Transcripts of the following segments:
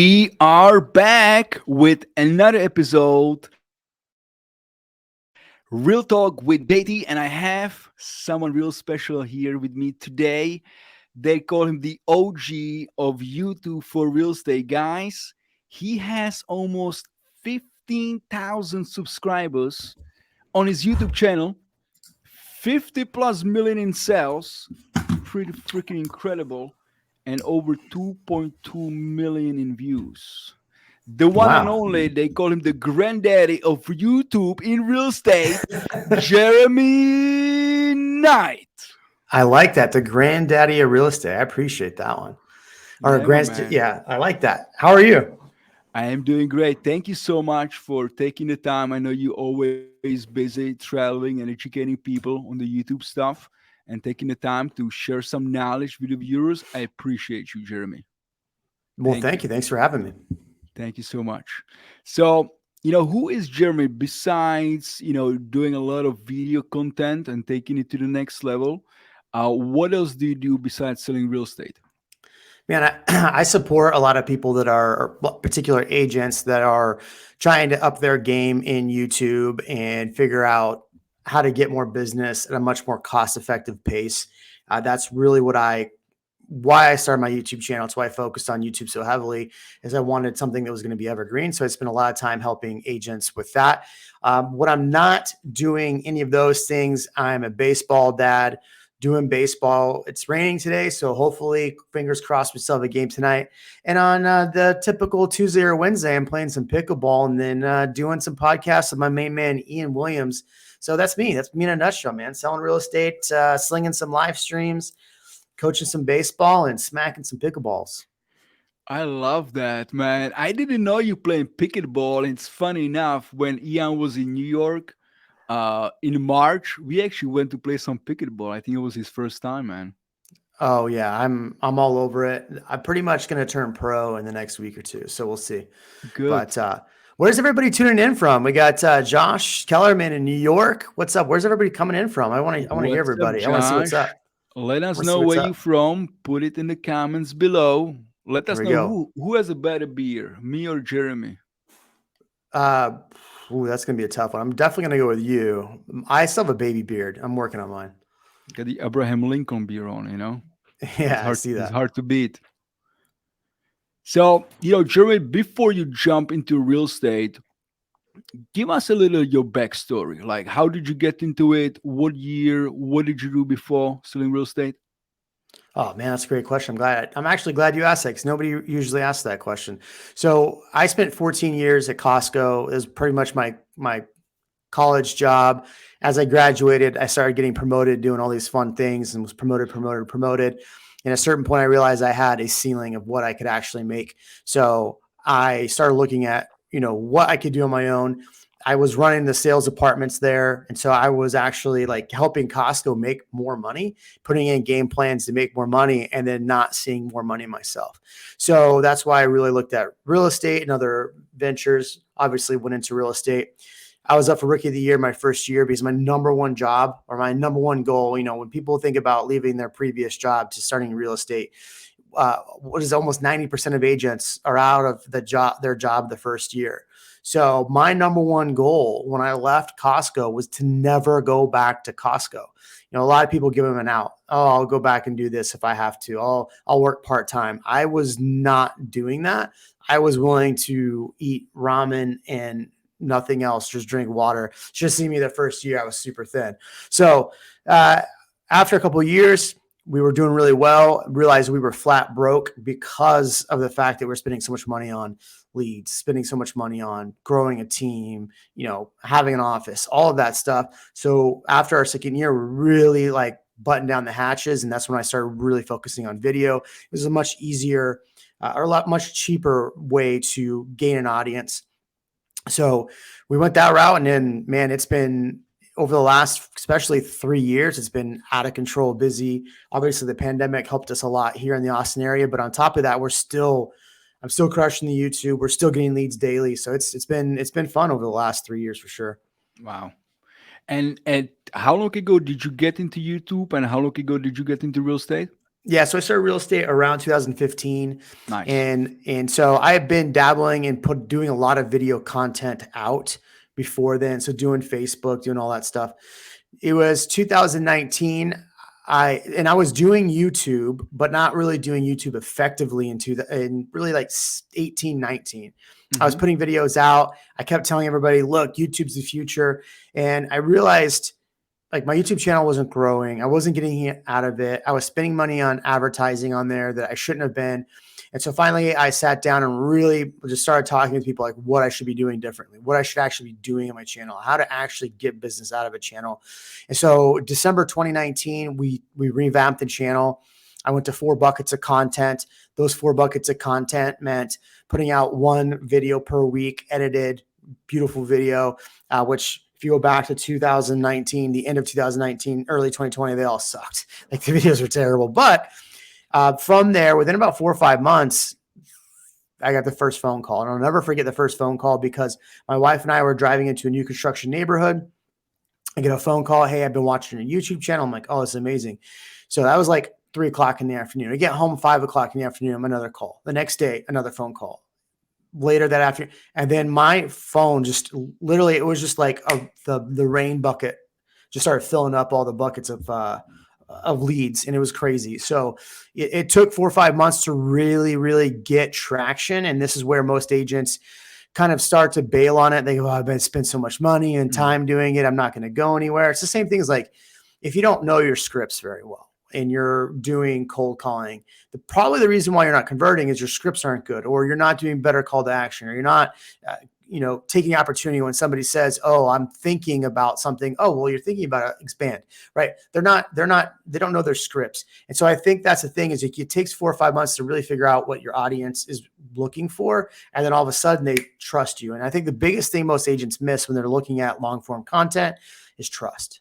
We are back with another episode, Real Talk with JT, and I have someone real special here with me today. They call him the OG of YouTube for real estate, guys. He has almost 15,000 subscribers on his YouTube channel, 50 plus million in sales, pretty freaking incredible, and over 2.2 million in views. The one and Wow. only, they call him the granddaddy of YouTube in real estate, Jeremy Knight. I like that. The granddaddy of real estate. I appreciate that one. Or Yeah, my grand, man. yeah, I like that. How are you? I am doing great. Thank you so much for taking the time. I know you're always busy traveling and educating people on the YouTube stuff and taking the time to share some knowledge with the viewers. I appreciate you, Jeremy. Well, Thank thank you. you. Thanks for having me. Thank you so much. So, who is Jeremy besides, doing a lot of video content and taking it to the next level? What else do you do besides selling real estate? Man, I support a lot of people that are particular agents that are trying to up their game in YouTube and figure out how to get more business at a much more cost effective pace. That's really why I started my YouTube channel. It's why I focused on YouTube so heavily, is I wanted something that was going to be evergreen. So I spent a lot of time helping agents with that. What I'm not doing any of those things. I'm a baseball dad doing baseball. It's raining today, so hopefully, fingers crossed, we still have a game tonight. And on the typical Tuesday or Wednesday, I'm playing some pickleball and then doing some podcasts with my main man, Ian Williams. So that's me. That's me in a nutshell, man. Selling real estate, slinging some live streams, coaching some baseball, and smacking some pickleballs. I love that, man. I didn't know you playing pickleball. It's funny enough, when Ian was in New York in March, we actually went to play some pickleball. I think it was his first time, man. Oh yeah, I'm all over it. I'm pretty much going to turn pro in the next week or two, so we'll see. Good. But where's everybody tuning in from? We got Josh Kellerman in New York. What's up? Where's everybody coming in from? I want to hear What's up, everybody. I want to see what's Josh? up. Let I us want to see know what's where you up. from. Put it in the comments below. Let Here us we know go. who has a better beer, me or Jeremy. Uh, that's gonna be a tough one. I'm definitely gonna go with you. I still have a baby beard. I'm working on mine. Got the Abraham Lincoln beer on. It's Yeah, I hard. see It's that. hard to beat. So, Jeremy, before you jump into real estate, give us a little your backstory. Like, how did you get into it? What year? What did you do before selling real estate? Oh man, that's a great question. I'm actually glad you asked that because nobody usually asks that question. So I spent 14 years at Costco. It was pretty much my college job. As I graduated, I started getting promoted, doing all these fun things, and was promoted. And at a certain point, I realized I had a ceiling of what I could actually make. So I started looking at, what I could do on my own. I was running the sales departments there. And so I was actually like helping Costco make more money, putting in game plans to make more money, and then not seeing more money myself. So that's why I really looked at real estate and other ventures. Obviously went into real estate. I was up for rookie of the year my first year because my number one job or my number one goal, when people think about leaving their previous job to starting real estate, what is almost 90% of agents are out of their job the first year. So my number one goal when I left Costco was to never go back to Costco. A lot of people give them an out. Oh, I'll go back and do this if I have to. I'll work part-time. I was not doing that. I was willing to eat ramen and nothing else, just drink water. Just see me the first year, I was super thin. So uh, after a couple of years, we were doing really well, realized we were flat broke because of the fact that we're spending so much money on leads, spending so much money on growing a team, having an office, all of that stuff. So after our second year, we really like buttoned down the hatches. And that's when I started really focusing on video. It was a much easier or a lot much cheaper way to gain an audience. So we went that route, and then, man, it's been over the last, especially 3 years, it's been out of control, busy. Obviously, the pandemic helped us a lot here in the Austin area, but on top of that, I'm still crushing the YouTube. We're still getting leads daily, so it's been fun over the last 3 years for sure. Wow. And how long ago did you get into YouTube, and how long ago did you get into real estate? Yeah, so I started real estate around 2015, Nice. and so I have been dabbling and doing a lot of video content out before then. So doing Facebook, doing all that stuff. It was 2019. I was doing YouTube, but not really doing YouTube effectively in really like 18, 19. I was Hmm. putting videos out. I kept telling everybody, look, YouTube's the future. And I realized like my YouTube channel wasn't growing. I wasn't getting it out of it. I was spending money on advertising on there that I shouldn't have been. And so finally I sat down and really just started talking to people like what I should be doing differently, what I should actually be doing on my channel, how to actually get business out of a channel. And so December 2019, we revamped the channel. I went to 4 buckets of content. Those 4 buckets of content meant putting out one video per week, edited, beautiful video, which if you go back to 2019, the end of 2019, early 2020, they all sucked. Like the videos were terrible. But from there, within about 4 or 5 months, I got the first phone call. And I'll never forget the first phone call because my wife and I were driving into a new construction neighborhood. I get a phone call. Hey, I've been watching your YouTube channel. I'm like, oh, it's amazing. So that was like 3 o'clock in the afternoon. I get home 5 o'clock in the afternoon. Another call. The next day, another phone call. Later that afternoon, and then my phone just literally, it was just like the rain bucket just started filling up all the buckets of leads, and it was crazy. So it took 4 or 5 months to really get traction, and this is where most agents kind of start to bail on it. They go, oh, I've been spent so much money and time doing it, I'm not going to go anywhere. It's the same thing as like if you don't know your scripts very well and you're doing cold calling, probably the reason why you're not converting is your scripts aren't good, or you're not doing better call to action, or you're not, taking opportunity when somebody says, oh, I'm thinking about something. Oh, well, you're thinking about it, expand, right? They don't know their scripts. And so I think that's the thing is it takes 4 or 5 months to really figure out what your audience is looking for. And then all of a sudden they trust you. And I think the biggest thing most agents miss when they're looking at long form content is trust.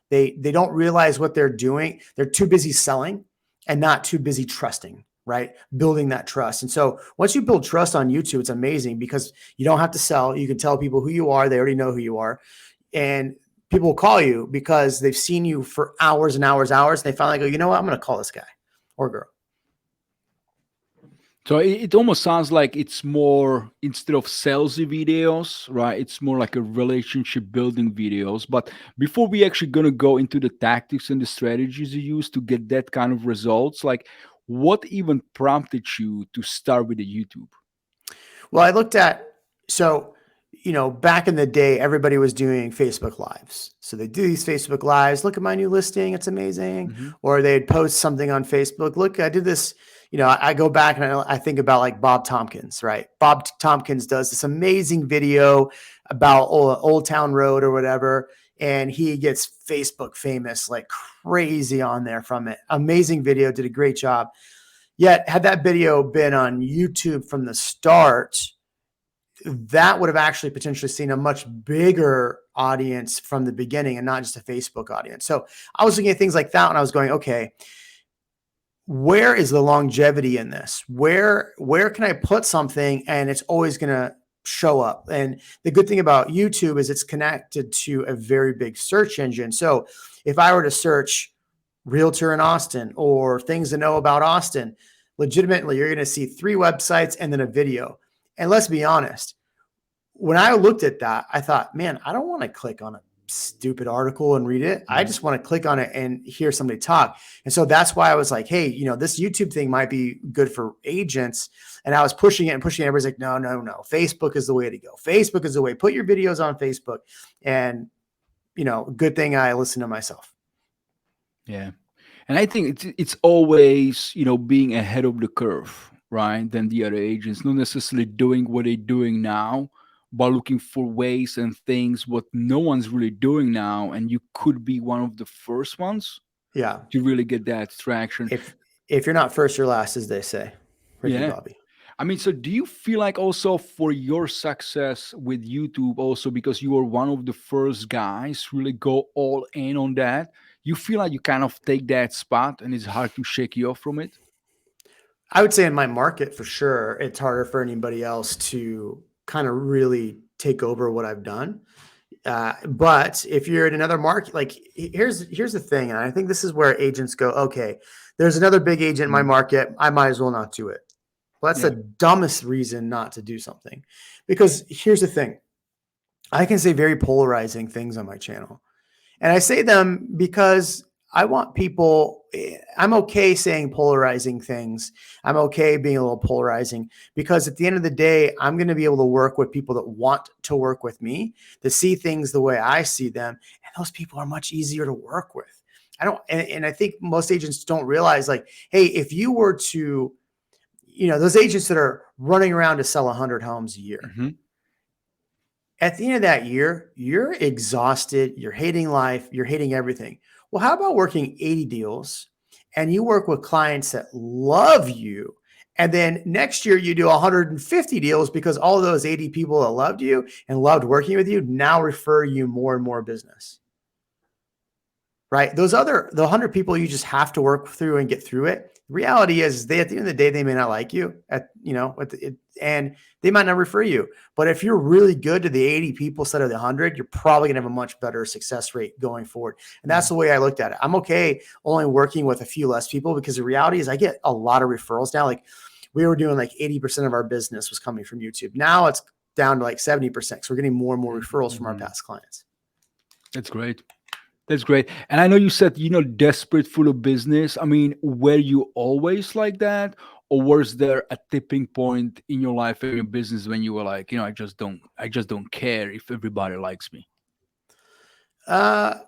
They don't realize what they're doing. They're too busy selling and not too busy trusting, right? Building that trust. And so once you build trust on YouTube, it's amazing because you don't have to sell. You can tell people who you are. They already know who you are. And people will call you because they've seen you for hours and hours. And they finally go, you know what? I'm going to call this guy or girl. So it almost sounds like it's more instead of salesy videos, right? It's more like a relationship building videos. But before we actually gonna go into the tactics and the strategies you use to get that kind of results, like what even prompted you to start with the YouTube? Well, I looked at, so, back in the day, everybody was doing Facebook Lives. So they do these Facebook Lives. Look at my new listing. It's amazing. Hmm. Or they'd post something on Facebook. Look, I did this. I go back and I think about like Bob Tompkins, right? Bob Tompkins does this amazing video about Old Town Road or whatever. And he gets Facebook famous like crazy on there from it. Amazing video, did a great job. Yet, had that video been on YouTube from the start, that would have actually potentially seen a much bigger audience from the beginning and not just a Facebook audience. So I was looking at things like that and I was going, okay, where is the longevity in this? Where can I put something and it's always going to show up? And the good thing about YouTube is it's connected to a very big search engine. So if I were to search realtor in Austin or things to know about Austin, legitimately, you're going to see 3 websites and then a video. And let's be honest, when I looked at that, I thought, man, I don't want to click on a stupid article and read it. I just want to click on it and hear somebody talk. And so that's why I was like, hey, this YouTube thing might be good for agents. And I was pushing it and pushing it. Everybody's like, no. Facebook is the way to go. Facebook is the way. Put your videos on Facebook. And, good thing I listen to myself. Yeah. And I think it's always, being ahead of the curve, right? Than the other agents, not necessarily doing what they're doing now, but looking for ways and things what no one's really doing now. And you could be one of the first ones Yeah. to really get that traction. If you're not first, you're last, as they say, Ricky Yeah. Bobby. I mean, so do you feel like also for your success with YouTube, also because you were one of the first guys really go all in on that, you feel like you kind of take that spot and it's hard to shake you off from it? I would say in my market for sure, it's harder for anybody else to kind of really take over what I've done. But if you're in another market, like here's the thing, and I think this is where agents go, okay, there's another big agent in my Mm. market, I might as well not do it. Well, that's the Yeah. dumbest reason not to do something. Because here's the thing, I can say very polarizing things on my channel. And I say them because I want people, I'm okay saying polarizing things. I'm okay being a little polarizing because at the end of the day, I'm going to be able to work with people that want to work with me, to see things the way I see them. And those people are much easier to work with. And I think most agents don't realize, like, hey, if you were to, those agents that are running around to sell 100 homes a year, Hmm. at the end of that year, you're exhausted, you're hating life, you're hating everything. Well, how about working 80 deals and you work with clients that love you? And then next year you do 150 deals because all of those 80 people that loved you and loved working with you now refer you more and more business. Right? The 100 people you just have to work through and get through it. The reality is they, at the end of the day, they may not like you and they might not refer you. But if you're really good to the 80 people instead of the 100, you're probably going to have a much better success rate going forward. And that's the way I looked at it. I'm okay only working with a few less people because the reality is I get a lot of referrals now. Like we were doing like 80% of our business was coming from YouTube. Now it's down to like 70%. So we're getting more and more referrals from our past clients. That's great. That's great. And I know you said desperate full of business. I mean, were you always like that, or was there a tipping point in your life and your business when you were like, I just don't care if everybody likes me? Uh,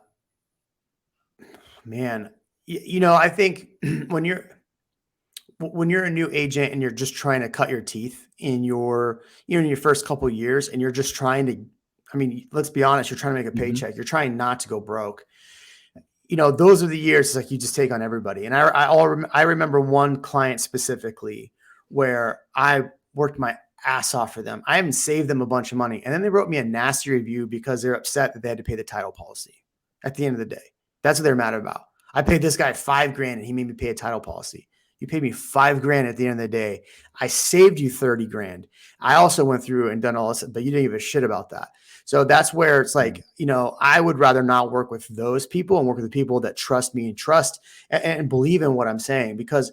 Man, I think when you're a new agent and you're just trying to cut your teeth in your first couple of years and you're just trying to, I mean, let's be honest, you're trying to make a Hmm. paycheck. You're trying not to go broke. Those are the years, it's like you just take on everybody. And I remember one client specifically where I worked my ass off for them. I even saved them a bunch of money. And then they wrote me a nasty review because they're upset that they had to pay the title policy at the end of the day. That's what they're mad about. I paid this guy $5,000 and he made me pay a title policy. You paid me $5,000 at the end of the day. I saved you $30,000. I also went through and done all this, but you didn't give a shit about that. So that's where it's Yeah. like, I would rather not work with those people and work with the people that trust me and trust and believe in what I'm saying, because,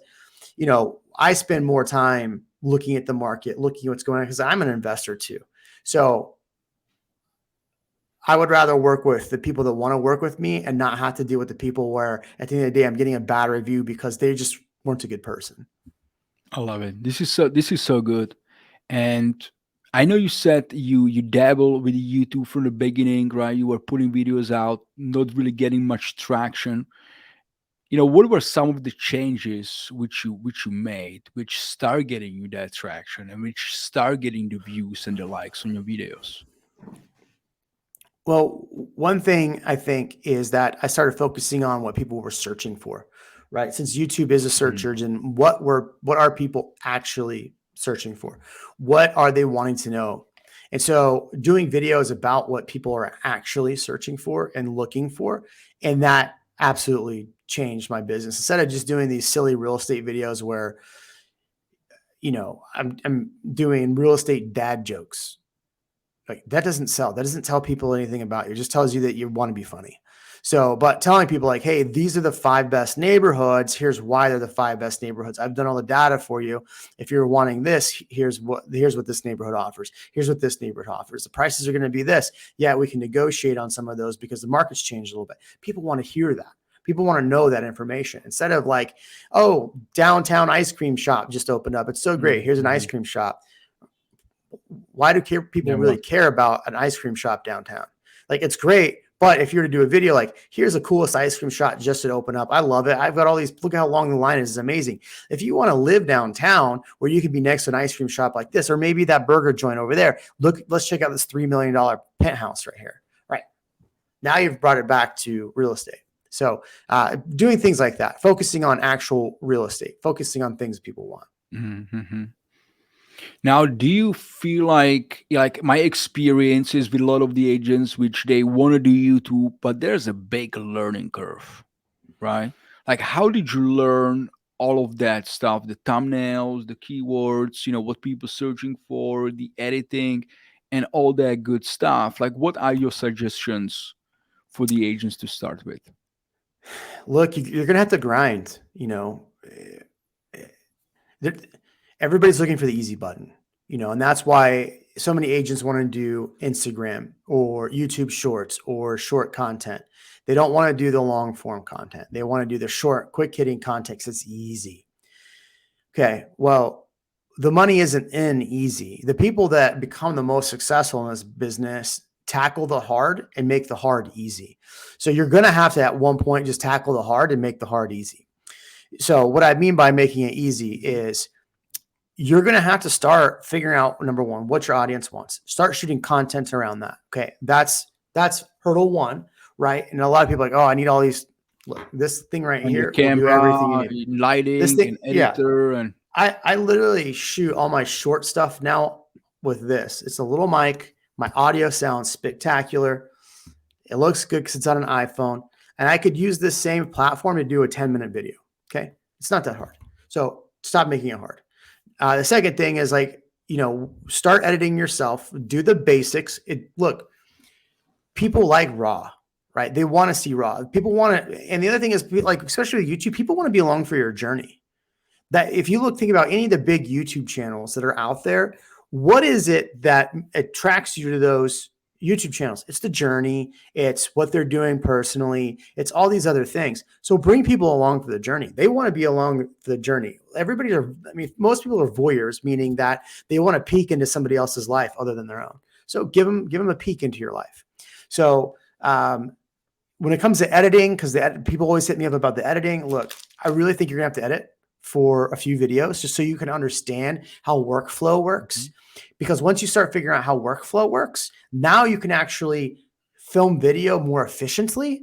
I spend more time looking at the market, looking at what's going on because I'm an investor too. So I would rather work with the people that want to work with me and not have to deal with the people where at the end of the day, I'm getting a bad review because they just weren't a good person. I love it. This is so good. And I know you said you dabble with YouTube from the beginning, right? You were putting videos out, not really getting much traction. What were some of the changes which you made, which start getting you that traction and which start getting the views and the likes on your videos? Well, one thing I think is that I started focusing on what people were searching for, right? Since YouTube is a search Mhm. engine, what are people actually searching for? What are they wanting to know? And so doing videos about what people are actually searching for and looking for, and that absolutely changed my business. Instead of just doing these silly real estate videos where, I'm doing real estate dad jokes, like that doesn't sell. That doesn't tell people anything about you. It just tells you that you want to be funny. So, but telling people like, hey, these are the 5 best neighborhoods. Here's why they're the 5 best neighborhoods. I've done all the data for you. If you're wanting this, here's what this neighborhood offers. Here's what this neighborhood offers. The prices are going to be this. Yeah, we can negotiate on some of those because the market's changed a little bit. People want to hear that. People want to know that information instead of like, oh, downtown ice cream shop just opened up. It's so great. Here's an ice Mhm. cream shop. Why do people Yeah, really well, care about an ice cream shop downtown? Like it's great, but if you were to do a video like, here's the coolest ice cream shop just to open up, I love it. I've got all these. Look how long the line is. It's amazing. If you want to live downtown where you can be next to an ice cream shop like this, or maybe that burger joint over there, look, let's check out this $3 million penthouse right here. Right now, you've brought it back to real estate. So doing things like that, focusing on actual real estate, focusing on things people want. mhm. Now, do you feel like my experience is with a lot of the agents which they want to do YouTube, but there's a big learning curve, right? Like, how did you learn all of that stuff, the thumbnails, the keywords, what people searching for, the editing? and all that good stuff, like what are your suggestions for the agents to start with? Look, you're going to have to grind, there- everybody's looking for the easy button, and that's why so many agents want to do Instagram or YouTube shorts or short content. They don't want to do the long form content. They want to do the short, quick hitting content 'cause it's easy. Okay. Well, the money isn't in easy. The people that become the most successful in this business tackle the hard and make the hard easy. So you're going to have to, at one point, just tackle the hard and make the hard easy. So what I mean by making it easy is you're going to have to start figuring out, number one, what your audience wants. Start shooting content around that. Okay. That's hurdle one, right? And a lot of people are like, oh, I need all these. Look, this thing right And the here will do everything you camera, need. This lighting, thing, and yeah. editor, and I literally shoot all my short stuff now with this. It's a little mic. My audio sounds spectacular. It looks good because it's on an iPhone. And I could use this same platform to do a 10-minute video. Okay. It's not that hard. So stop making it hard. The second thing is start editing yourself, do the basics. Look, people like raw, right? They want to see raw. People want to, and the other thing is especially with YouTube, people want to be along for your journey. That if you think about any of the big YouTube channels that are out there, what is it that attracts you to those YouTube channels? It's the journey. It's what they're doing personally. It's all these other things. So bring people along for the journey. They want to be along for the journey. Most people are voyeurs, meaning that they want to peek into somebody else's life other than their own. So give them a peek into your life. So when it comes to editing, because people always hit me up about the editing. Look, I really think you're gonna have to edit for a few videos just so you can understand how workflow works. Because once you start figuring out how workflow works, now you can actually film video more efficiently.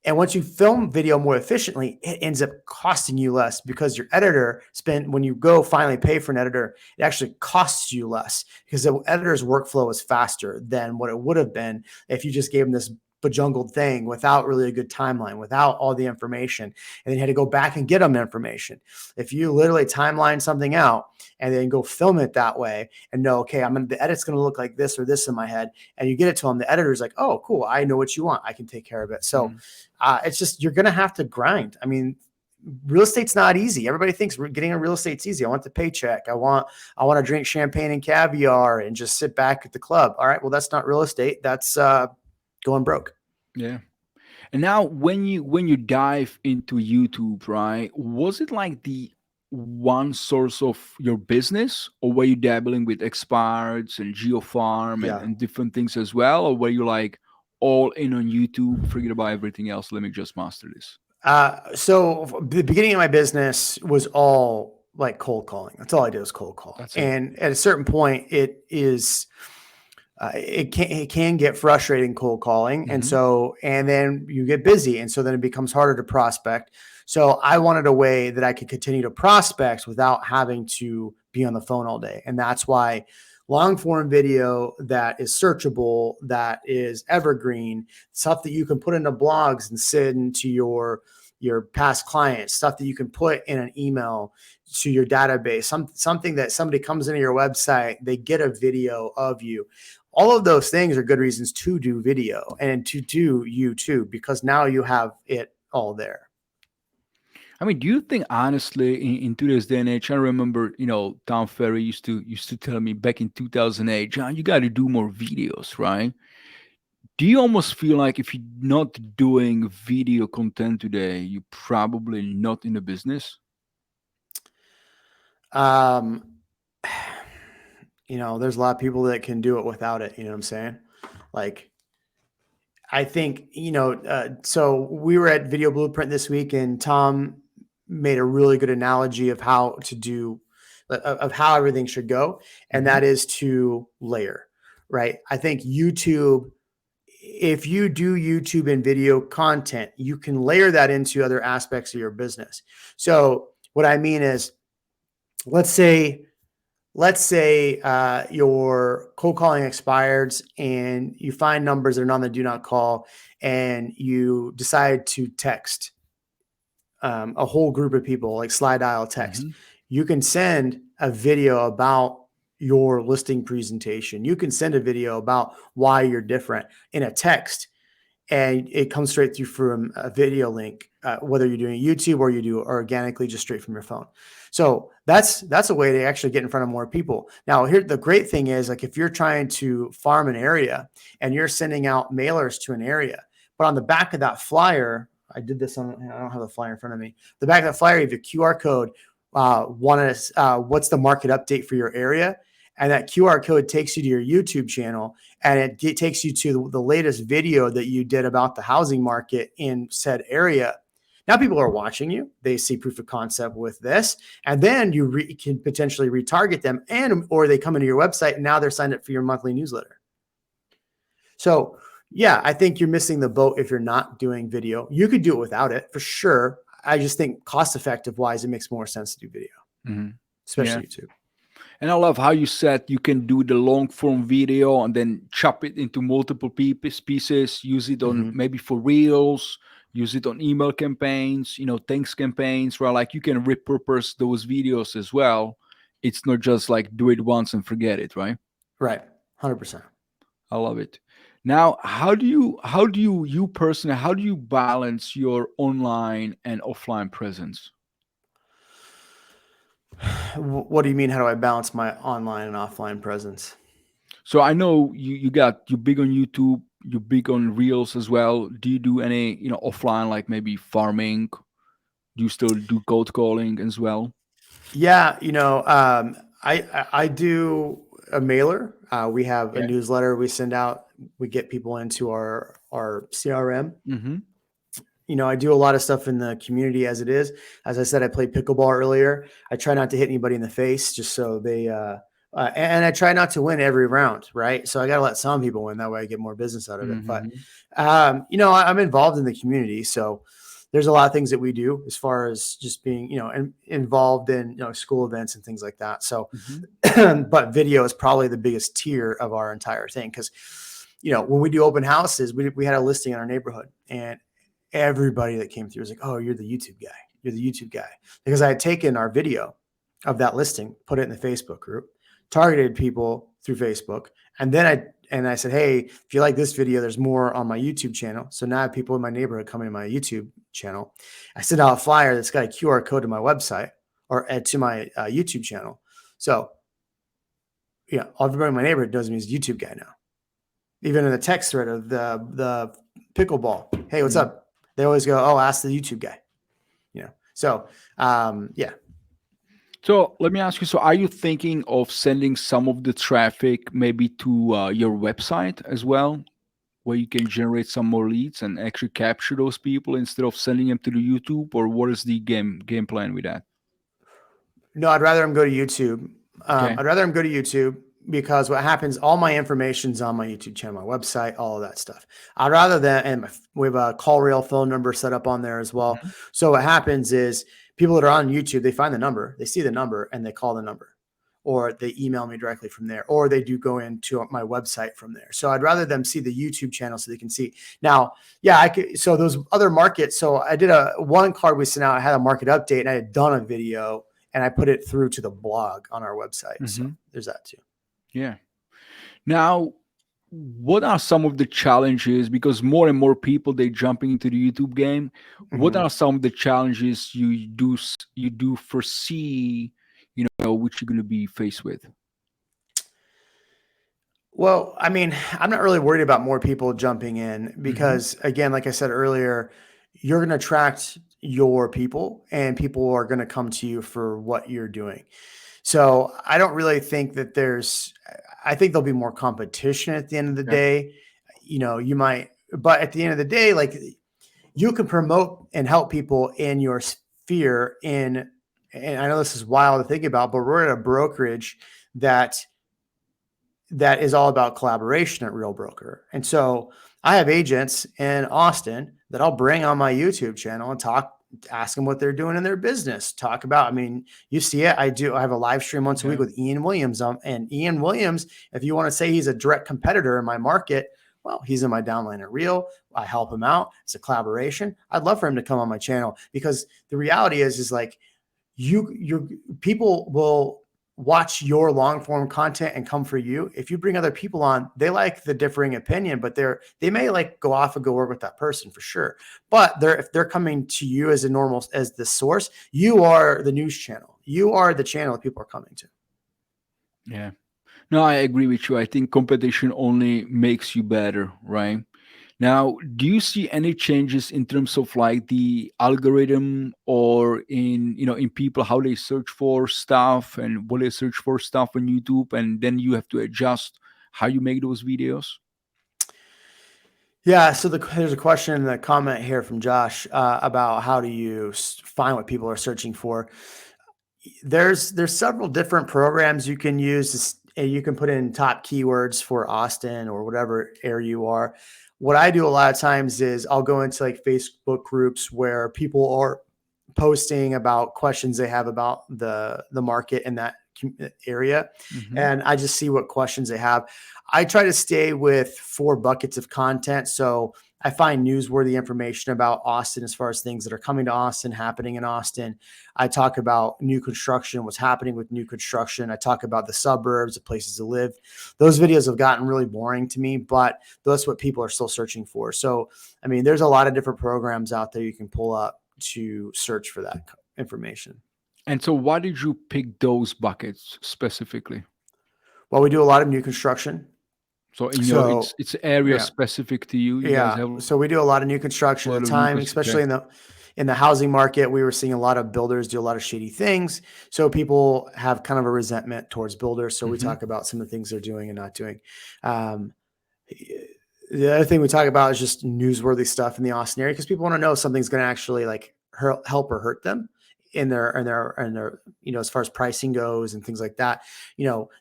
And once you film video more efficiently, it ends up costing you less because your editor when you go finally pay for an editor, it actually costs you less because the editor's workflow is faster than what it would have been if you just gave them this bejungled thing without really a good timeline, without all the information, and then you had to go back and get them information. If you literally timeline something out and then go film it that way and know, okay, the edit's going to look like this or this in my head, and you get it to them, the editor's like, oh, cool, I know what you want, I can take care of it. So it's just, you're going to have to grind. Real estate's not easy. Everybody thinks getting a real estate's easy. I want the paycheck. I want to drink champagne and caviar and just sit back at the club. All right, well, that's not real estate. That's going broke. Yeah. And now when you dive into YouTube, right, was it like the one source of your business, or were you dabbling with expireds and geofarm and different things as well? Or were you like all in on YouTube, forget about everything else, let me just master this? So the beginning of my business was all like cold calling. That's all I did was cold call. And at a certain point, it is it can get frustrating cold calling. And then you get busy. And so then it becomes harder to prospect. So I wanted a way that I could continue to prospect without having to be on the phone all day. And that's why long form video that is searchable, that is evergreen, stuff that you can put into blogs and send to your past clients, stuff that you can put in an email to your database, something that somebody comes into your website, they get a video of you. All of those things are good reasons to do video and to do YouTube, because now you have it all there. Do you think honestly in today's day and age, I remember, Tom Ferry used to tell me back in 2008, John, you got to do more videos, right? Do you almost feel like if you're not doing video content today, you're probably not in the business? There's a lot of people that can do it without it. You know what I'm saying? Like, I think, so we were at Video Blueprint this week, and Tom made a really good analogy of how everything should go. And that is to layer, right? I think YouTube, if you do YouTube and video content, you can layer that into other aspects of your business. So what I mean is, let's say your cold calling expires and you find numbers that are on the do not call, and you decide to text a whole group of people, like slide dial text. You can send a video about your listing presentation. You can send a video about why you're different in a text, and it comes straight through from a video link, whether you're doing YouTube or you do organically just straight from your phone. So that's a way to actually get in front of more people. Now, here, the great thing is, like, if you're trying to farm an area and you're sending out mailers to an area, but on the back of that flyer, I did this on, I don't have the flyer in front of me. The back of that flyer, you have a QR code. What's the market update for your area? And that QR code takes you to your YouTube channel, and it takes you to the latest video that you did about the housing market in said area. Now people are watching you. They see proof of concept with this, and then you can potentially retarget them, or they come into your website and now they're signed up for your monthly newsletter. So yeah, I think you're missing the boat if you're not doing video. You could do it without it for sure. I just think cost effective wise, it makes more sense to do video, especially YouTube. And I love how you said you can do the long form video and then chop it into multiple pieces, use it on maybe for reels, use it on email campaigns, thanks campaigns, where like you can repurpose those videos as well. It's not just like do it once and forget it, right? Right. 100%. I love it. Now, how do you personally, how do you balance your online and offline presence? What do you mean? How do I balance my online and offline presence? So I know you're big on YouTube, you're big on Reels as well. Do you do any, offline, like maybe farming? Do you still do cold calling as well? Yeah, I do a mailer. We have a newsletter we send out. We get people into our CRM. I do a lot of stuff in the community as it is. As I said, I played pickleball earlier. I try not to hit anybody in the face, just so they, and I try not to win every round, right? So I got to let some people win. That way I get more business out of it. But, I'm involved in the community. So there's a lot of things that we do as far as just being, involved in, school events and things like that. So, but video is probably the biggest tier of our entire thing. Cause, when we do open houses, we had a listing in our neighborhood, and everybody that came through was like, "Oh, you're the YouTube guy. You're the YouTube guy." Because I had taken our video of that listing, put it in the Facebook group, targeted people through Facebook. And then I said, "Hey, if you like this video, there's more on my YouTube channel." So now I have people in my neighborhood coming to my YouTube channel. I sent out a flyer that's got a QR code to my website or to my YouTube channel. So everybody in my neighborhood knows me as YouTube guy now. Even in the text thread of the pickleball, "Hey, what's up?" They always go, "Oh, ask the YouTube guy." So yeah. So let me ask you, so are you thinking of sending some of the traffic maybe to your website as well, where you can generate some more leads and actually capture those people instead of sending them to the YouTube? Or what is the game plan with that? No, I'd rather them go to YouTube. Okay. I'd rather them go to YouTube, because what happens, all my information's on my YouTube channel, my website, all of that stuff. I'd rather that, and we have a call rail phone number set up on there as well. So what happens is people that are on YouTube, they find the number, they see the number, and they call the number, or they email me directly from there, or they do go into my website from there. So I'd rather them see the YouTube channel so they can see. Now, yeah, I could. So those other markets. So I did one card we sent out. I had a market update, and I had done a video, and I put it through to the blog on our website. So there's that too. Yeah. Now, what are some of the challenges? Because more and more people, they jumping into the YouTube game. What are some of the challenges you do foresee, which you're going to be faced with? Well, I mean, I'm not really worried about more people jumping in, because again, like I said earlier, you're going to attract your people, and people are going to come to you for what you're doing. So I don't really think that I think there'll be more competition at the end of the day. You might, but at the end of the day, like, you can promote and help people in your sphere and I know this is wild to think about, but we're at a brokerage that is all about collaboration at Real Broker. And so I have agents in Austin that I'll bring on my YouTube channel and ask them what they're doing in their business. Talk about, I mean, you see it. I have a live stream once a week with Ian Williams. And Ian Williams, if you want to say he's a direct competitor in my market, well, he's in my downline at Real. I help him out. It's a collaboration. I'd love for him to come on my channel, because the reality is like, your people will watch your long form content and come for you. If you bring other people on, they like the differing opinion, but they may like go off and go work with that person for sure. But if they're coming to you as as the source, you are the news channel. You are the channel that people are coming to. Yeah. No, I agree with you. I think competition only makes you better, right? Now, do you see any changes in terms of like the algorithm or in, in people, how they search for stuff and what they search for stuff on YouTube, and then you have to adjust how you make those videos? Yeah. So there's a question in the comment here from Josh about how do you find what people are searching for. There's several different programs you can use. You can put in top keywords for Austin or whatever area you are. What I do a lot of times is I'll go into like Facebook groups where people are posting about questions they have about the market in that area, Hmm. and I just see what questions they have. I try to stay with 4 buckets of content. So I find newsworthy information about Austin as far as things that are coming to Austin, happening in Austin. I talk about new construction, what's happening with new construction. I talk about the suburbs, the places to live. Those videos have gotten really boring to me, but that's what people are still searching for. So, I mean, there's a lot of different programs out there you can pull up to search for that information. And so, why did you pick those buckets specifically? Well, we do a lot of new construction. So, in your, So, it's area yeah. specific to you. You guys Yeah. have a So we do a lot of new construction at lot the of new time, construction. especially in the housing market. We were seeing a lot of builders do a lot of shady things. So people have kind of a resentment towards builders. So we Hmm. talk about some of the things they're doing and not doing. Um, the other thing we talk about is just newsworthy stuff in the Austin area because people want to know if something's going to actually like help or hurt them in their as far as pricing goes and things like that.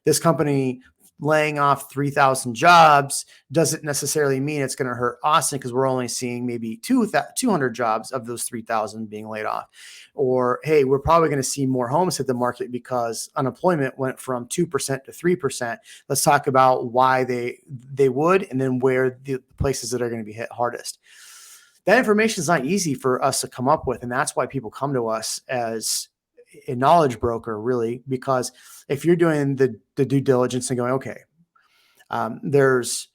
This company laying off 3,000 jobs doesn't necessarily mean it's going to hurt Austin because we're only seeing maybe 200 jobs of those 3,000 being laid off. Or, hey, we're probably going to see more homes hit the market because unemployment went from 2% to 3%. Let's talk about why they would, and then where the places that are going to be hit hardest. That information is not easy for us to come up with, and that's why people come to us as a knowledge broker, really, because if you're doing the due diligence and going, okay, there's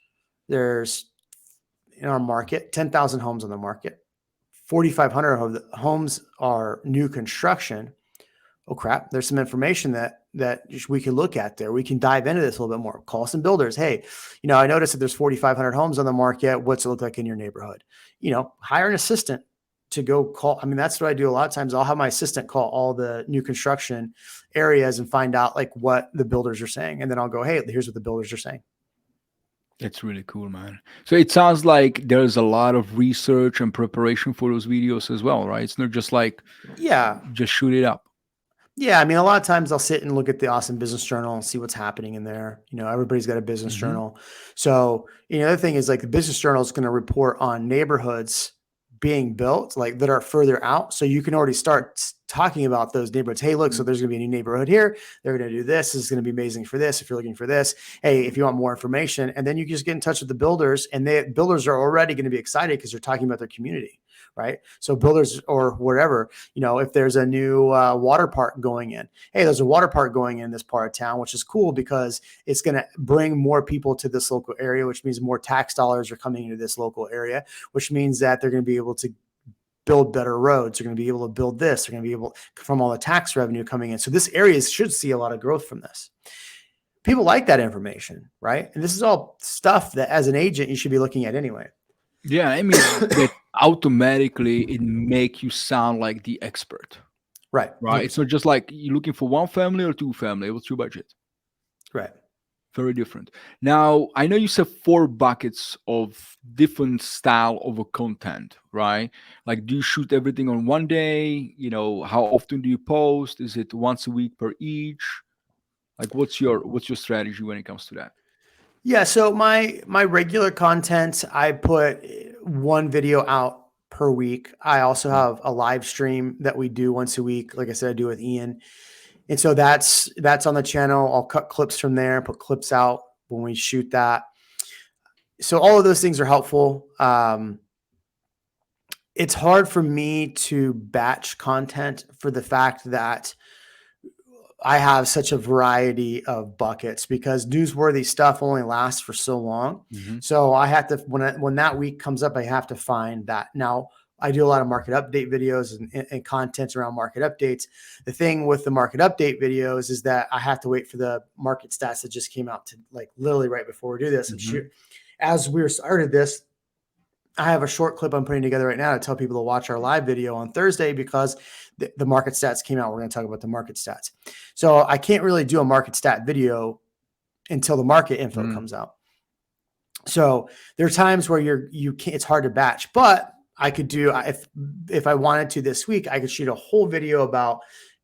in our market 10,000 homes on the market, 4,500 of the homes are new construction. Oh crap, there's some information that we can look at there. We can dive into this a little bit more. Call some builders. Hey, I noticed that there's 4,500 homes on the market. What's it look like in your neighborhood? Hire an assistant to go call. I mean, that's what I do a lot of times. I'll have my assistant call all the new construction areas and find out like what the builders are saying. And then I'll go, hey, here's what the builders are saying. That's really cool, man. So it sounds like there's a lot of research and preparation for those videos as well, right? It's not just like Yeah. just shoot it up. Yeah, I mean, a lot of times I'll sit and look at the Austin Business Journal and see what's happening in there. Everybody's got a business Hmm. journal. So, the other thing is like the business journal is going to report on neighborhoods being built like that are further out. So you can already start talking about those neighborhoods. Hey, look, so there's going to be a new neighborhood here. They're going to do this. This is going to be amazing for this. If you're looking for this, hey, if you want more information, and then you just get in touch with the builders, and the builders are already going to be excited because they're talking about their community. Right. So builders or whatever, if there's a new water park going in, hey, there's a water park going in this part of town, which is cool because it's going to bring more people to this local area, which means more tax dollars are coming into this local area, which means that they're going to be able to build better roads. They're going to be able to build this. They're going to be able from all the tax revenue coming in. So this area should see a lot of growth from this. People like that information, right? And this is all stuff that as an agent, you should be looking at anyway. Yeah, I mean that automatically it make you sound like the expert, Right. right? It's not just like you're looking for one family or two family. What's your budget? Right. Very different. Now, I know you said 4 buckets of different style of a content, right? Like, do you shoot everything on one day? How often do you post? Is it once a week per each? Like, what's your strategy when it comes to that? Yeah, so my regular content, I put one video out per week. I also have a live stream that we do once a week. Like I said, I do with Ian. And so that's on the channel. I'll cut clips from there, put clips out when we shoot that. So all of those things are helpful. It's hard for me to batch content for the fact that I have such a variety of buckets because newsworthy stuff only lasts for so long. Hmm. So I have to, when that week comes up, I have to find that. Now, I do a lot of market update videos and content around market updates. The thing with the market update videos is that I have to wait for the market stats that just came out to like literally right before we do this. And Hmm. shoot, as we started this, I have a short clip I'm putting together right now to tell people to watch our live video on Thursday because the market stats came out. We're going to talk about the market stats. So I can't really do a market stat video until the market info comes out. So there are times where you can't, it's hard to batch, but I could do, if I wanted to this week, I could shoot a whole video about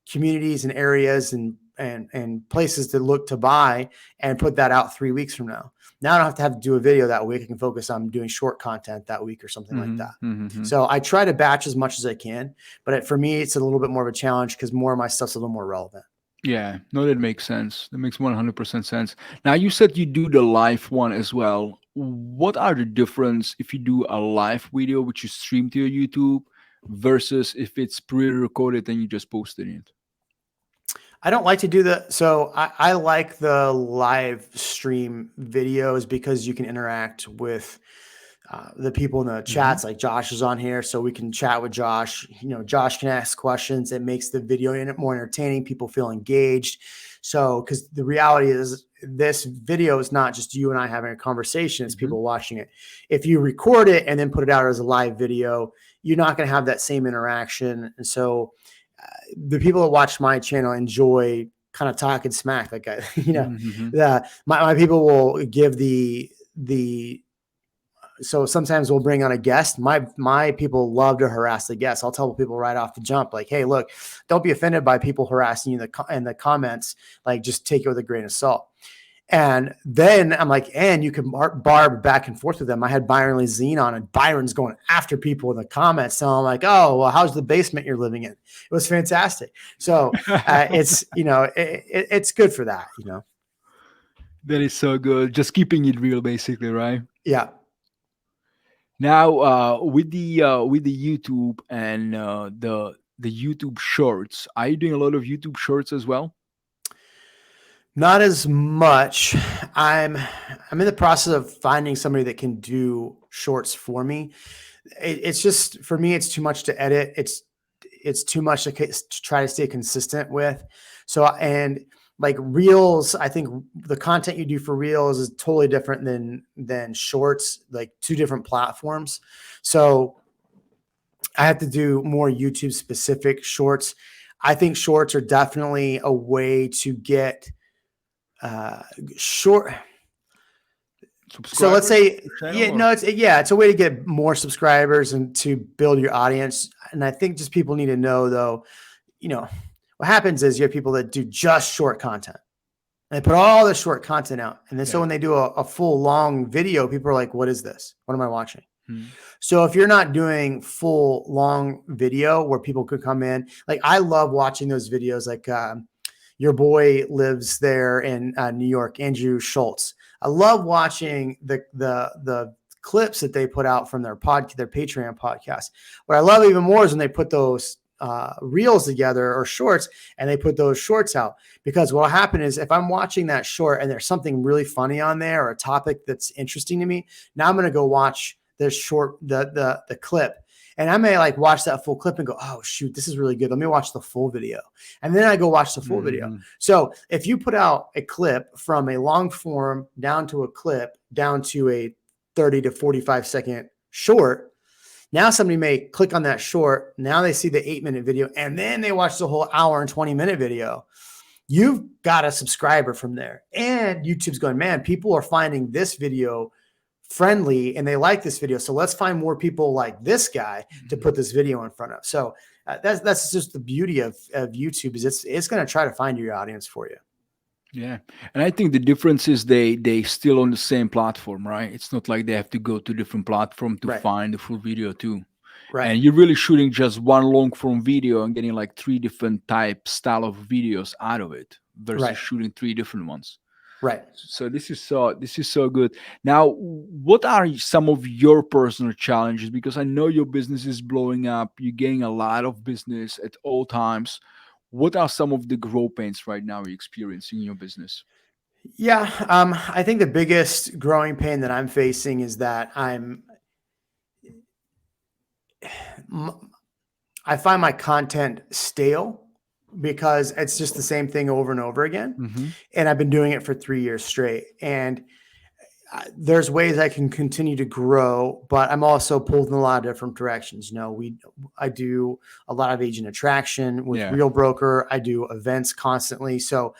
communities and areas and places to look to buy and put that out 3 weeks from now. Now I don't have to do a video that week. I can focus on doing short content that week or something like that. So I try to batch as much as I can, but for me, it's a little bit more of a challenge because more of my stuff's a little more relevant. Yeah, no, that makes sense. That makes 100% sense. Now, you said you do the live one as well. What are the difference if you do a live video which you stream to your YouTube versus if it's pre-recorded and you just posted it? I don't like to do so I like the live stream videos because you can interact with the people in the chats. Like Josh is on here, so we can chat with Josh. Josh can ask questions. It makes the video more entertaining. People feel engaged. So, because the reality is this video is not just you and I having a conversation, it's people watching it. If you record it and then put it out as a live video, you're not going to have that same interaction. And so the people that watch my channel enjoy kind of talking smack. Like, my people will give so sometimes we'll bring on a guest. My people love to harass the guests. I'll tell people right off the jump, like, hey, look, don't be offended by people harassing you in the comments. Like, just take it with a grain of salt. And then I'm like, and you can barb back and forth with them. I had Byron Lee Zine on, and Byron's going after people in the comments. So I'm like, oh, well, how's the basement you're living in? It was fantastic. So it's, it's good for that, That is so good. Just keeping it real, basically, right? Yeah. Now, with the YouTube and the YouTube Shorts, are you doing a lot of YouTube Shorts as well? Not as much. I'm in the process of finding somebody that can do shorts for me. It's just, for me, it's too much to edit. It's too much to try to stay consistent with. So, and like reels, I think the content you do for reels is totally different than shorts, like two different platforms. So I have to do more YouTube specific shorts. I think shorts are definitely a way to get short. So let's say, it's a way to get more subscribers and to build your audience. And I think just people need to know, though, what happens is you have people that do just short content. And they put all the short content out. And then so when they do a full long video, people are like, what is this? What am I watching? So if you're not doing full long video where people could come in, like I love watching those videos, like your boy lives there in New York, Andrew Schultz. I love watching the clips that they put out from their Patreon podcast. What I love even more is when they put those reels together or shorts and they put those shorts out, because what will happen is if I'm watching that short and there's something really funny on there or a topic that's interesting to me, now I'm going to go watch the short, the clip. And I may like watch that full clip and go, oh shoot, this is really good. Let me watch the full video. And then I go watch the full video. So if you put out a clip from a long form down to a clip, down to a 30 to 45 second short, now somebody may click on that short. Now they see the 8-minute video and then they watch the whole hour and 20-minute video. You've got a subscriber from there. And YouTube's going, man, people are finding this video friendly and they like this video. So let's find more people like this guy to put this video in front of. So that's just the beauty of YouTube, is it's going to try to find your audience for you. Yeah. And I think the difference is they still on the same platform, right? It's not like they have to go to different platform to find the full video too. Right. And you're really shooting just one long form video and getting like 3 different style of videos out of it versus shooting 3 different ones. Right. So this is so good. Now, what are some of your personal challenges? Because I know your business is blowing up. You're getting a lot of business at all times. what are some of the growth pains right now you're experiencing in your business? Yeah. I think the biggest growing pain that I'm facing is that I find my content stale because it's just the same thing over and over again. Mm-hmm. And I've been doing it for 3 years straight. And there's ways I can continue to grow, but I'm also pulled in a lot of different directions. I do a lot of agent attraction with Real Broker. I do events constantly. So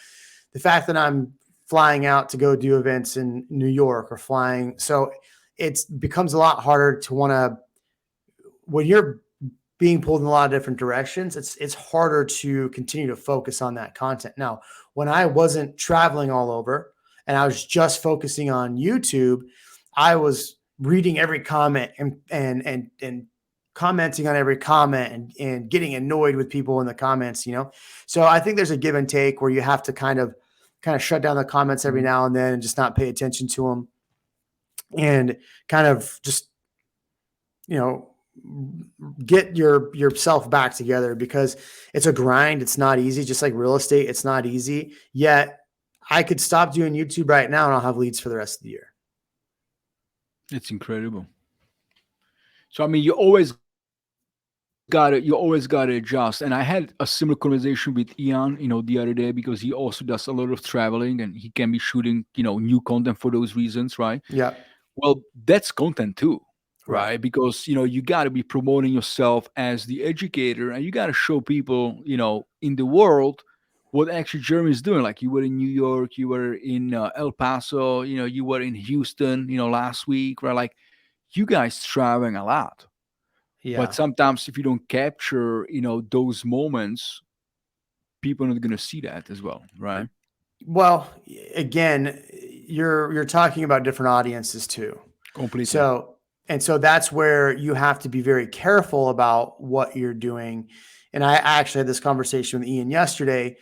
the fact that I'm flying out to go do events in New York or so it becomes a lot harder to want to, when you're being pulled in a lot of different directions, it's harder to continue to focus on that content. Now, when I wasn't traveling all over and I was just focusing on YouTube, I was reading every comment and commenting on every comment and getting annoyed with people in the comments, So I think there's a give and take where you have to kind of shut down the comments every now and then and just not pay attention to them and kind of just, get yourself back together, because it's a grind. It's not easy. Just like real estate, it's not easy. Yet I could stop doing YouTube right now and I'll have leads for the rest of the year. It's incredible. So, I mean, you always got to adjust. And I had a similar conversation with Ian, the other day, because he also does a lot of traveling and he can be shooting, new content for those reasons. Right. Yeah. Well, that's content too. Right. Because, you got to be promoting yourself as the educator, and you got to show people, in the world what actually Jeremy is doing. Like, you were in New York, you were in El Paso, you were in Houston, last week, right? Like, you guys traveling a lot. Yeah. But sometimes if you don't capture, those moments, people are not going to see that as well. Right. Well, again, you're talking about different audiences too. Completely. So that's where you have to be very careful about what you're doing. And I actually had this conversation with Ian yesterday.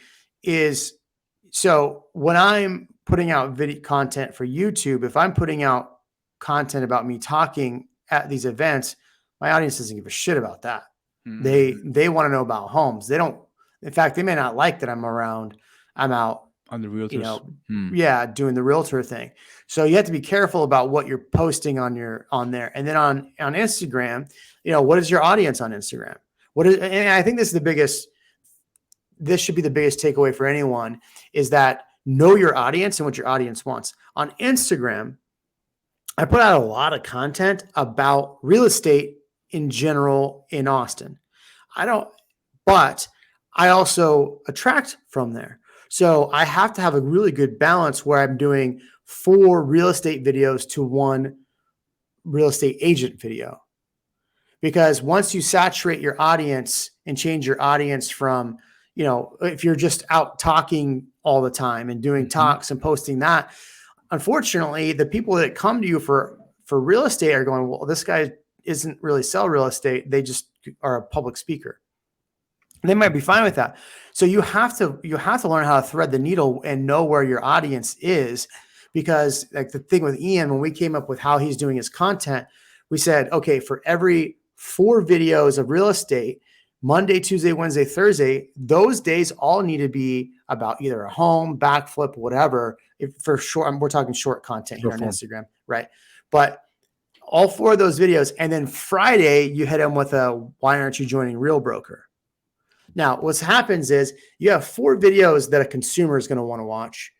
So when I'm putting out video content for YouTube, if I'm putting out content about me talking at these events, my audience doesn't give a shit about that. Mm-hmm. They want to know about homes. They don't. In fact, they may not like that I'm around. I'm out on the realtors, doing the realtor thing. So you have to be careful about what you're posting on there. And then on Instagram, what is your audience on Instagram? And I think this should be the biggest takeaway for anyone, is that know your audience and what your audience wants. On Instagram, I put out a lot of content about real estate in general in Austin. But I also attract from there. So I have to have a really good balance where I'm doing 4 real estate videos to 1 real estate agent video. Because once you saturate your audience and change your audience from, if you're just out talking all the time and doing talks and posting that, unfortunately, the people that come to you for real estate are going, well, this guy isn't really sell real estate. They just are a public speaker. They might be fine with that. So you have to learn how to thread the needle and know where your audience is, because like the thing with Ian, when we came up with how he's doing his content, we said, okay, for every 4 videos of real estate, Monday, Tuesday, Wednesday, Thursday, those days all need to be about either a home, backflip, whatever. If for short, we're talking short content here on Instagram, right? But all 4 of those videos, and then Friday you hit them with why aren't you joining Real Broker? Now, what happens is you have 4 videos that a consumer is going to want to watch.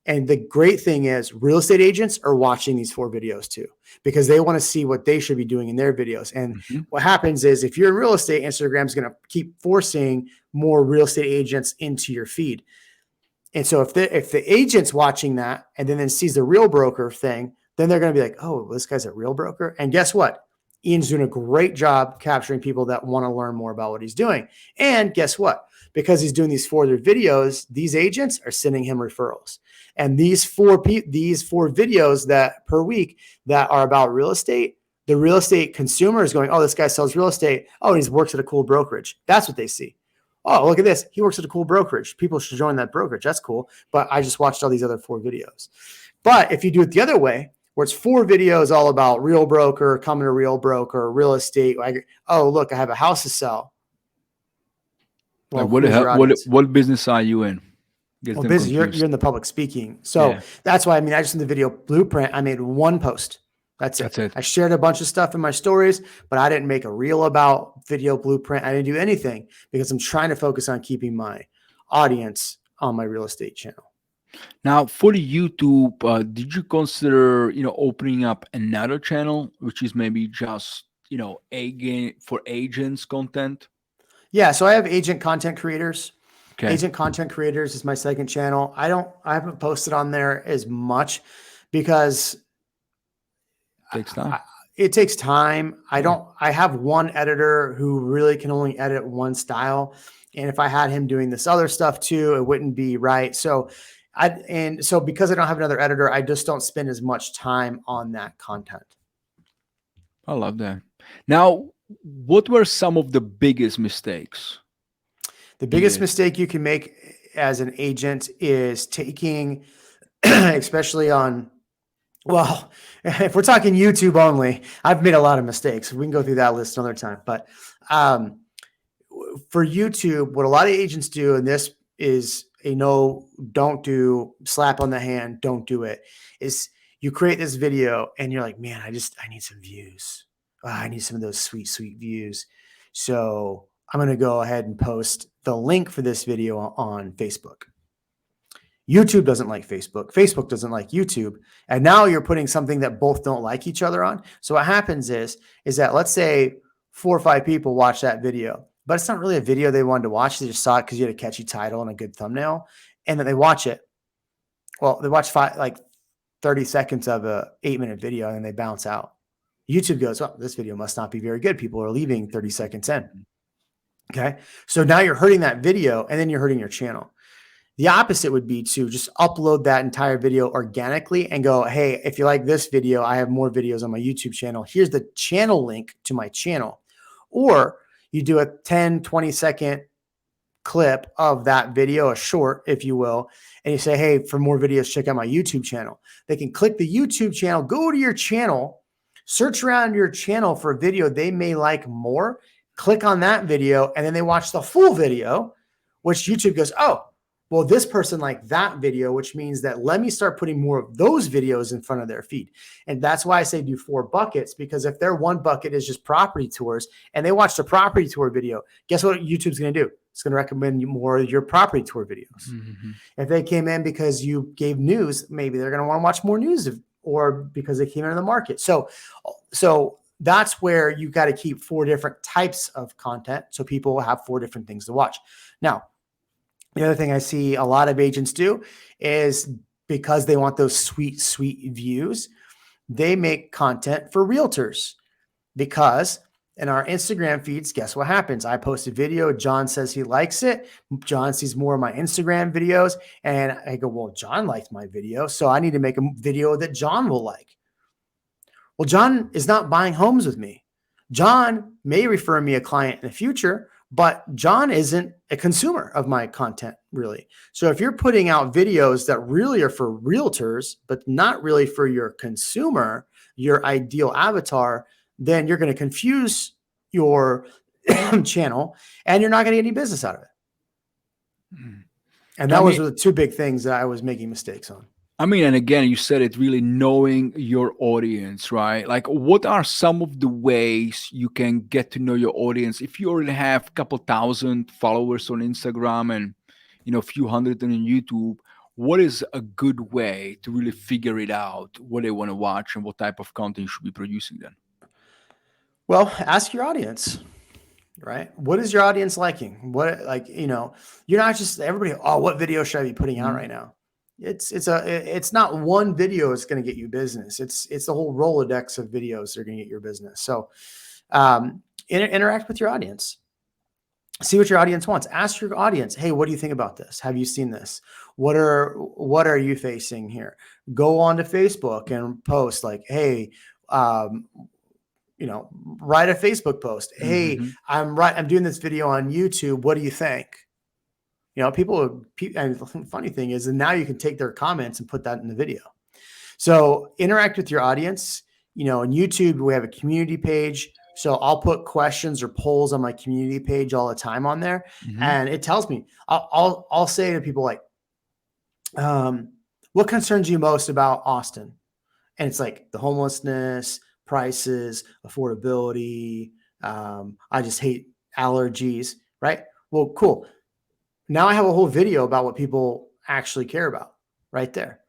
And the great thing is real estate agents are watching these 4 videos too, because they want to see what they should be doing in their videos. And what happens is if you're in real estate, Instagram is going to keep forcing more real estate agents into your feed. And so if the agent's watching that and then sees the Real Broker thing, then they're going to be like, oh, this guy's a Real Broker. And guess what? Ian's doing a great job capturing people that want to learn more about what he's doing. And guess what? Because he's doing these 4 videos, these agents are sending him referrals. And these 4 videos that per week that are about real estate, the real estate consumer is going, oh, this guy sells real estate. Oh, and he works at a cool brokerage. That's what they see. Oh, look at this. He works at a cool brokerage. People should join that brokerage. That's cool. But I just watched all these other 4 videos. But if you do it the other way, where it's 4 videos all about Real Broker, coming to Real Broker, real estate. Oh, look, I have a house to sell. Like Well, who is your audience? what business are you in? Gets Well, them business, confused. you're in the public speaking. So Yeah, that's why, I mean, I just in the video blueprint, I made one post. That's that's it. it. I shared a bunch of stuff in my stories, but I didn't make a reel about video blueprint. I didn't do anything because I'm trying to focus on keeping my audience on my real estate channel. Now, for the YouTube, did you consider, opening up another channel, which is maybe just, for agents content? Yeah. So I have agent content creators. Okay, Agent content creators is my second channel. I haven't posted on there as much because takes time. it takes time. Yeah. I have one editor who really can only edit one style. And if I had him doing this other stuff too, it wouldn't be right. So because I don't have another editor, I just don't spend as much time on that content. I love that. Now, what were some of the biggest mistakes? The biggest did? mistake you can make as an agent is taking, especially on, well, if we're talking YouTube only, I've made a lot of mistakes. We can go through that list another time. But for YouTube, what a lot of agents do, and this is a no, don't do, slap on the hand, don't do it, is you create this video and you're like, man, I need some views. I need some of those sweet, sweet views. So I'm going to go ahead and post the link for this video on Facebook. YouTube doesn't like Facebook. Facebook doesn't like YouTube. And now you're putting something that both don't like each other on. So what happens is that let's say 4 or 5 people watch that video, but it's not really a video they wanted to watch. They just saw it because you had a catchy title and a good thumbnail. And then they watch it. Well, they watch 30 seconds of a 8-minute video and then they bounce out. YouTube goes, oh, this video must not be very good. People are leaving 30 seconds in. Okay. So now you're hurting that video and then you're hurting your channel. The opposite would be to just upload that entire video organically and go, hey, if you like this video, I have more videos on my YouTube channel. Here's the channel link to my channel. Or you do a 10, 20-second clip of that video, a short, if you will, and you say, hey, for more videos, check out my YouTube channel. They can click the YouTube channel, go to your channel, search around your channel for a video they may like more, click on that video, and then they watch the full video, which YouTube goes, oh, well, this person liked that video, which means that let me start putting more of those videos in front of their feed. And that's why I say do 4 buckets, because if their one bucket is just property tours and they watch the property tour video, guess what YouTube's going to do? It's going to recommend you more of your property tour videos. Mm-hmm. If they came in because you gave news, maybe they're going to want to watch more news or because they came into the market. So that's where you got to keep 4 different types of content so people will have 4 different things to watch. Now, the other thing I see a lot of agents do is because they want those sweet, sweet views, they make content for realtors. Because in our Instagram feeds, guess what happens? I post a video. John says he likes it. John sees more of my Instagram videos. And I go, well, John liked my video, so I need to make a video that John will like. Well, John is not buying homes with me. John may refer me a client in the future, but John isn't a consumer of my content, really. So if you're putting out videos that really are for realtors, but not really for your consumer, your ideal avatar, then you're going to confuse your channel and you're not going to get any business out of it. And that was the 2 big things that I was making mistakes on. I mean, and again, you said it, really knowing your audience, right? Like, what are some of the ways you can get to know your audience? If you already have a couple thousand followers on Instagram and, a few hundred on YouTube, what is a good way to really figure it out, what they want to watch and what type of content you should be producing then? Well, ask your audience. Right? What is your audience liking? You're not just everybody, oh, what video should I be putting out right now? It's not one video that's going to get you business. It's the whole Rolodex of videos that are going to get your business. So interact with your audience. See what your audience wants. Ask your audience, hey, what do you think about this? Have you seen this? What are you facing here? Go on to Facebook and post like, hey, write a Facebook post. Hey, I'm doing this video on YouTube. What do you think? And the funny thing is, and now you can take their comments and put that in the video. So interact with your audience. On YouTube, we have a community page. So I'll put questions or polls on my community page all the time on there, Hmm. and it tells me. I'll say to people like, "What concerns you most about Austin?" And it's like the homelessness, prices, affordability. I just hate allergies, right? Well, cool. Now I have a whole video about what people actually care about right there.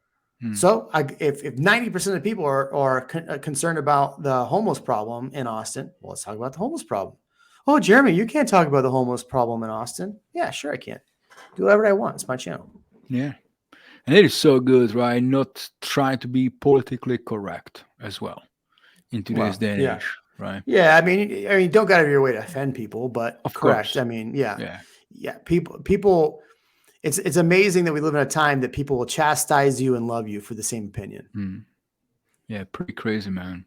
So if 90% of the people are concerned about the homeless problem in Austin, well, let's talk about the homeless problem. Oh, Jeremy, you can't talk about the homeless problem in Austin. Yeah, sure I can. Do whatever I want. It's my channel. Yeah. And it is so good, right? Not trying to be politically correct as well in today's Well, day and yeah. age, right? Yeah, I mean, don't go out of your way to offend people, but Of correct. course. I mean, yeah, Yeah. yeah. People. It's amazing that we live in a time that people will chastise you and love you for the same opinion. Mm. Yeah, pretty crazy, man.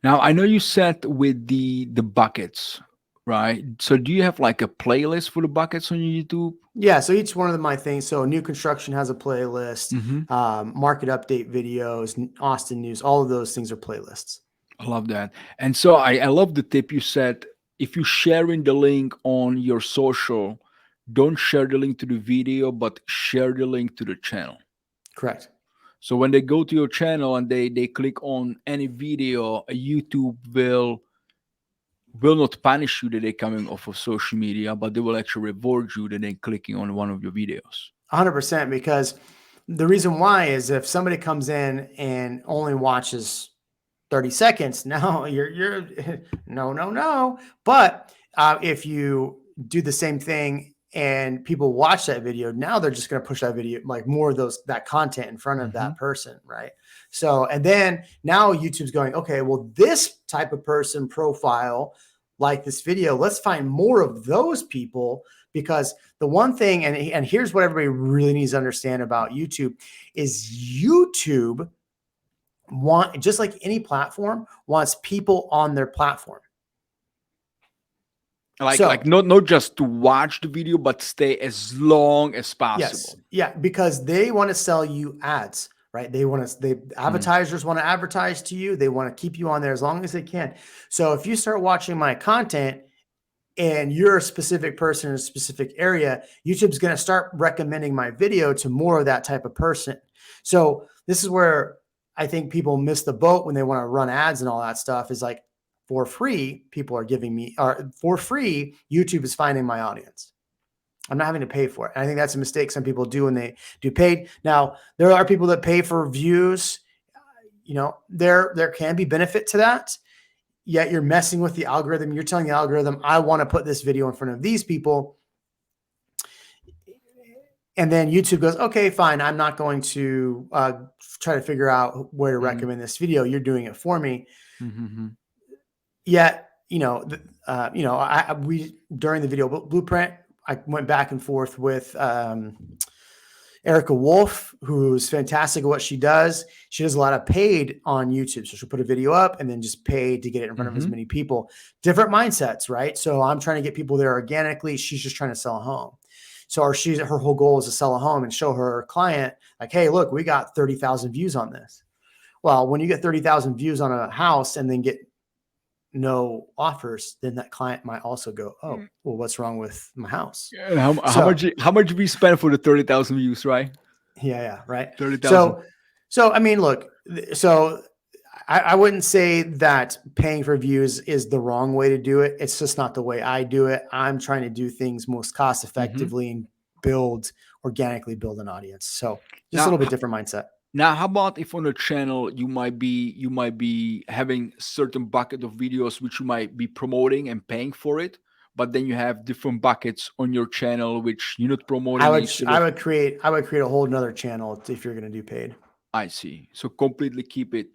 Now I know you said with the buckets, right? So do you have like a playlist for the buckets on your YouTube? Yeah, so each one of my things. So new construction has a playlist. Hmm. Market update videos, Austin news. All of those things are playlists. I love that. And so I love the tip you said. If you're sharing the link on your social, don't share the link to the video, but share the link to the channel. Correct. So when they go to your channel and they click on any video, YouTube will not punish you that they're coming off of social media, but they will actually reward you that they're clicking on one of your videos. 100%. Because the reason why is if somebody comes in and only watches 30 seconds, no, you're no. But if you do the same thing and people watch that video, now they're just going to push that video, like more of that content in front of Hmm. that person, right? So, and then now YouTube's going, okay, well, this type of person profile, like this video, let's find more of those people. Because the one thing, and here's what everybody really needs to understand about YouTube, is YouTube just like any platform, wants people on their platform. Like not just to watch the video, but stay as long as Yes, possible. yeah, because they want to sell you ads, right? Advertisers want to advertise to you. They want to keep you on there as long as they can. So if you start watching my content and you're a specific person in a specific area, YouTube's going to start recommending my video to more of that type of person. So this is where I think people miss the boat when they want to run ads and all that stuff, is like, for free, people are giving me, or for free, YouTube is finding my audience. I'm not having to pay for it. And I think that's a mistake some people do when they do paid. Now, there are people that pay for views. There can be benefit to that. Yet you're messing with the algorithm. You're telling the algorithm, I want to put this video in front of these people. And then YouTube goes, okay, fine. I'm not going to try to figure out where to recommend this video. You're doing it for me. Mm-hmm. Yet, we during the video blueprint, I went back and forth with Erica Wolf, who's fantastic at what she does. She does a lot of paid on YouTube. So she'll put a video up and then just pay to get it in front of as many people. Different mindsets, right? So I'm trying to get people there organically. She's just trying to sell a home. So her whole goal is to sell a home and show her client, like, hey, look, we got 30,000 views on this. Well, when you get 30,000 views on a house and then get no offers, then that client might also go, oh, well, what's wrong with my house? And how much we spend for the 30,000 views, right? Yeah, right. 30,000. So I mean, look, so I wouldn't say that paying for views is the wrong way to do it. It's just not the way I do it. I'm trying to do things most cost effectively and organically build an audience. So just a little bit different mindset. Now, how about if on a channel you might be having certain bucket of videos which you might be promoting and paying for it, but then you have different buckets on your channel which you're not promoting. I would create a whole nother channel if you're going to do paid. I see. So completely keep it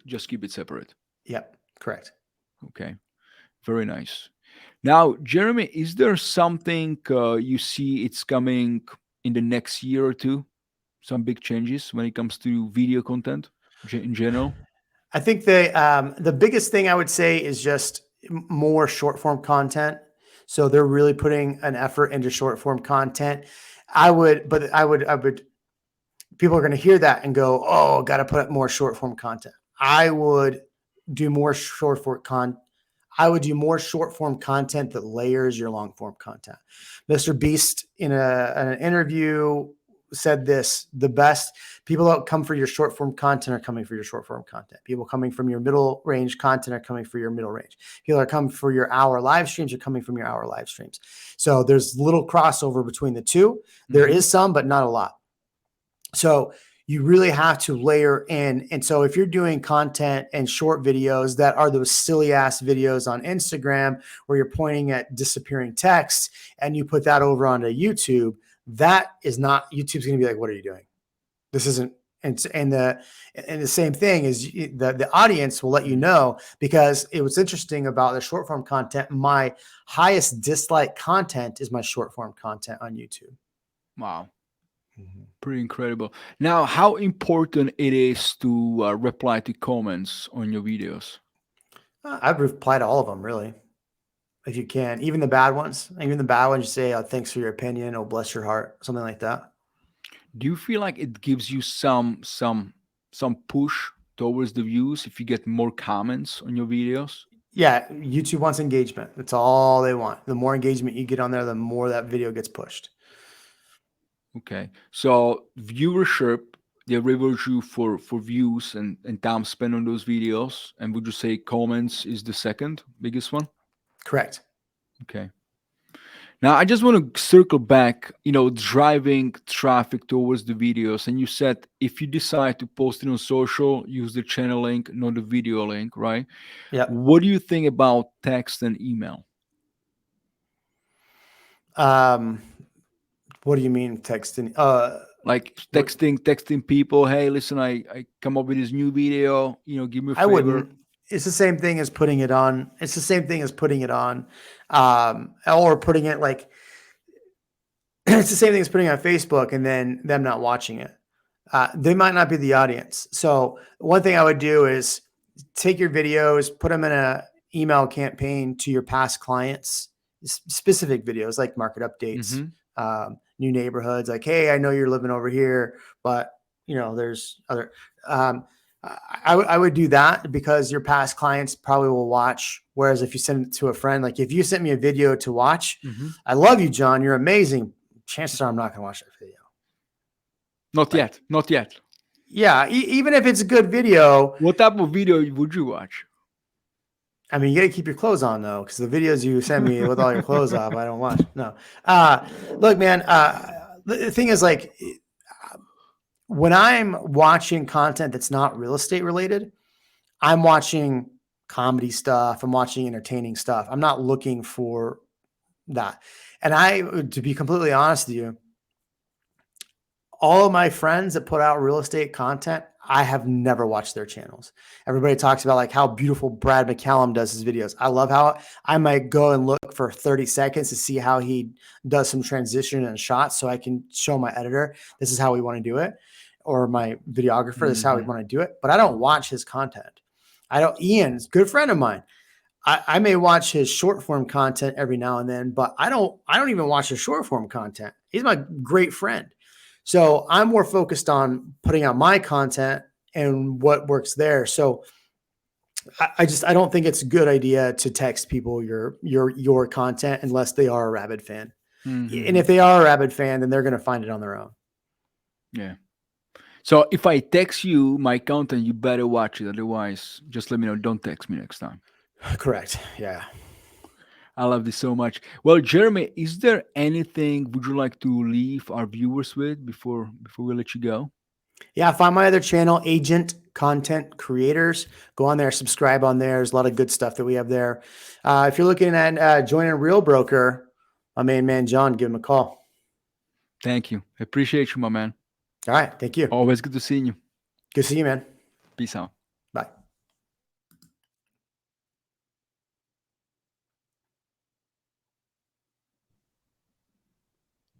separate. Yep, correct. Okay, very nice. Now, Jeremy, is there something you see it's coming in the next year or two? Some big changes when it comes to video content in general? I think the biggest thing I would say is just more short form content. So they're really putting an effort into short form content. I would, people are going to hear that and go, oh, got to put up more short form content. I would do more short form content. I would do more short form content that layers your long form content. Mr. Beast in an interview said this: the best people that come for your short form content are coming for your short form content. People coming from your middle range content are coming for your middle range. People are coming for your hour live streams are coming from your hour live streams. So there's little crossover between the two. There is some, but not a lot. So you really have to layer in. And so if you're doing content and short videos that are those silly ass videos on Instagram where you're pointing at disappearing text and you put that over onto YouTube, that is not, YouTube's going to be like, what are you doing? This isn't, and the same thing is the audience will let you know, because it was interesting about the short form content. My highest dislike content is my short form content on YouTube. Wow. Pretty incredible. Now, how important it is to reply to comments on your videos? I've replied to all of them, really, if you can. Even the bad ones. Even the bad ones, you say, oh, thanks for your opinion. Oh, bless your heart. Something like that. Do you feel like it gives you some push towards the views if you get more comments on your videos? Yeah, YouTube wants engagement. That's all they want. The more engagement you get on there, the more that video gets pushed. Okay. So viewership, they reward you for views and time spent on those videos. And would you say comments is the second biggest one? Correct. Okay. Now I just want to circle back, driving traffic towards the videos. And you said if you decide to post it on social, use the channel link, not the video link, right? Yeah. What do you think about text and email? What do you mean texting? Like texting people, hey, listen, I come up with this new video, give me a favor. I wouldn't. It's the same thing as putting it on. It's the same thing as putting it on, or putting it like, it's the same thing as putting it on Facebook and then them not watching it. They might not be the audience. So one thing I would do is take your videos, put them in a email campaign to your past clients, specific videos like market updates, new neighborhoods. Like, hey, I know you're living over here, but there's other. I would do that because your past clients probably will watch. Whereas if you send it to a friend, like if you sent me a video to watch, I love you, John, you're amazing. Chances are I'm not going to watch that video. Not yet. Yeah. Even if it's a good video. What type of video would you watch? I mean, you got to keep your clothes on though, because the videos you send me with all your clothes off, I don't watch. No. Look, man, the thing is, like, when I'm watching content that's not real estate related, I'm watching comedy stuff. I'm watching entertaining stuff. I'm not looking for that. And to be completely honest with you, all of my friends that put out real estate content, I have never watched their channels. Everybody talks about like how beautiful Brad McCallum does his videos. I love how I might go and look for 30 seconds to see how he does some transition and shots so I can show my editor, this is how we want to do it. Or my videographer, this is how we want to do it. But I don't watch his content. Ian's a good friend of mine. I may watch his short form content every now and then, but I don't even watch his short form content. He's my great friend. So I'm more focused on putting out my content and what works there. So I don't think it's a good idea to text people your content unless they are a rabid fan. And if they are a rabid fan, then they're going to find it on their own. Yeah. So if I text you my content, you better watch it. Otherwise, just let me know. Don't text me next time. Correct. Yeah. I love this so much. Well, Jeremy, is there anything would you like to leave our viewers with before we let you go? Yeah, find my other channel, Agent Content Creators. Go on there, subscribe on there. There's a lot of good stuff that we have there. If you're looking at joining Real Broker, my main man, John, give him a call. Thank you. I appreciate you, my man. All right. Thank you. Always good to see you. Good to see you, man. Peace out.